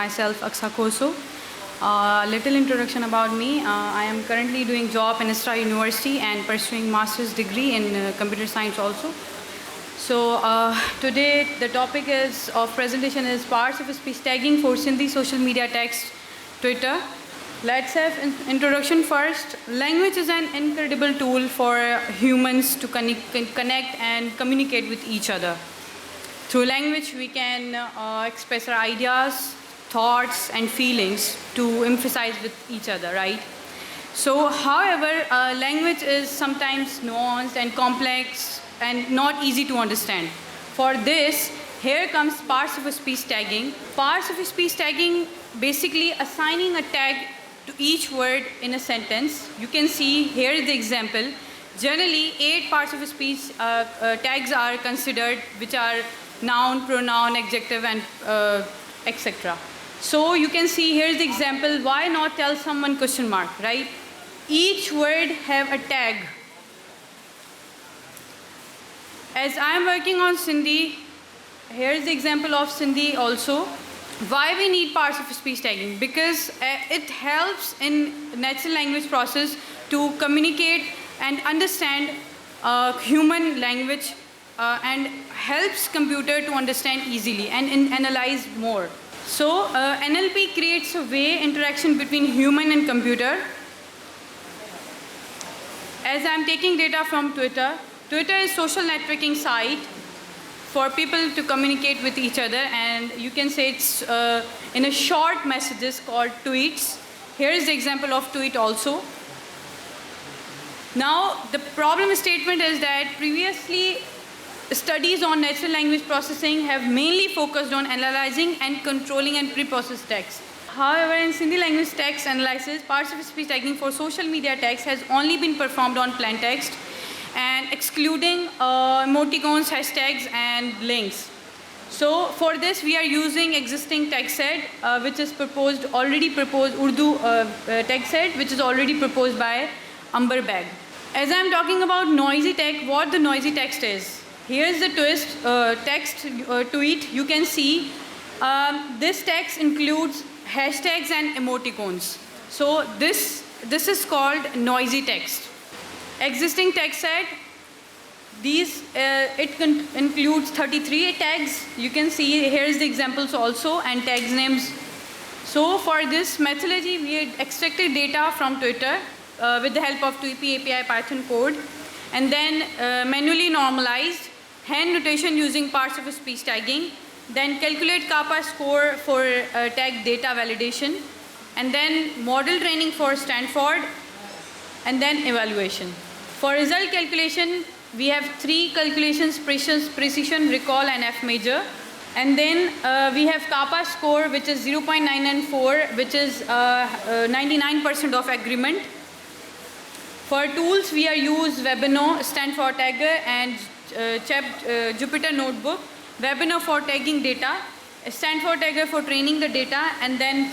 myself, Khoso. Little introduction about me. I am currently doing job in Isra University and pursuing master's degree in computer science also. So today the topic of presentation is parts of speech tagging for Sindhi social media text, Twitter. Let's have an introduction first. Language is an incredible tool for humans to connect and communicate with each other. Through language, we can express our ideas, thoughts, and feelings to emphasize with each other, right? So, however, language is sometimes nuanced and complex and not easy to understand. For this, here comes parts of speech tagging. Parts of speech tagging basically assigning a tag to each word in a sentence. You can see here is the example. Generally, 8 parts of speech tags are considered, which are noun, pronoun, adjective, and etc. So you can see here's the example. Why not tell someone question mark, right? Each word have a tag. As I am working on Sindhi, here's the example of Sindhi also. Why we need parts of speech tagging? Because it helps in natural language process to communicate and understand human language and helps computer to understand easily and analyze more. So NLP creates a way interaction between human and computer. As I'm taking data from Twitter, Twitter is social networking site for people to communicate with each other, and you can say it's in a short messages called tweets. Here is the example of tweet also. Now the problem statement is that previously studies on natural language processing have mainly focused on analyzing and controlling and pre-processed text. However, in Sindhi language text analysis, parts of speech tagging for social media text has only been performed on plain text and excluding emoticons, hashtags, and links. So for this, we are using existing text set, which is already proposed Urdu text set, which is already proposed by Amber Bag. As I'm talking about noisy text, what the noisy text is. Here's the text tweet. You can see this text includes hashtags and emoticons. So this is called noisy text. Existing text set, it includes 33 tags. You can see here is the examples also and tags names. So for this methodology, we had extracted data from Twitter with the help of 2EP API Python code, and then manually normalized hand notation using parts of speech tagging, then calculate kappa score for tag data validation, and then model training for Stanford, and then evaluation. For result calculation, we have 3 calculations: precision, recall, and F major. And then we have kappa score, which is 0.994, which is 99% of agreement. For tools, we are use Webino, Stanford Tagger, and Jupyter Notebook. Webino for tagging data, Stanford Tagger for training the data, and then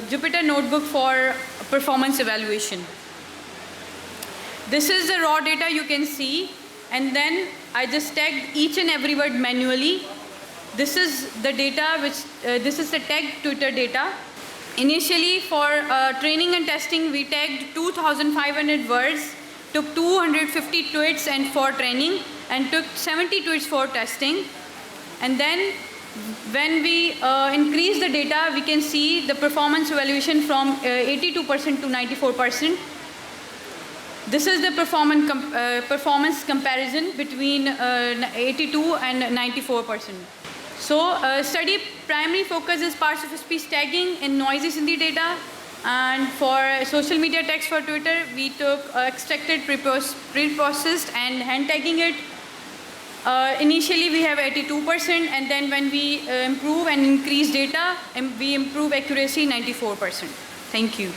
Jupyter Notebook for performance evaluation. This is the raw data you can see, and then I just tagged each and every word manually. This is the data this is the tagged Twitter data. Initially for training and testing, we tagged 2,500 words, took 250 tweets and for training, and took 70 tweets for testing. And then when we increase the data, we can see the performance evaluation from 82% to 94%. This is the performance comparison between 82 and 94%. So study primary focus is parts of speech tagging in noisy Sindhi data, and for social media text for Twitter, we took extracted, pre-processed, and hand tagging it. Initially we have 82%, and then when we improve and increase data, we improve accuracy 94%. Thank you.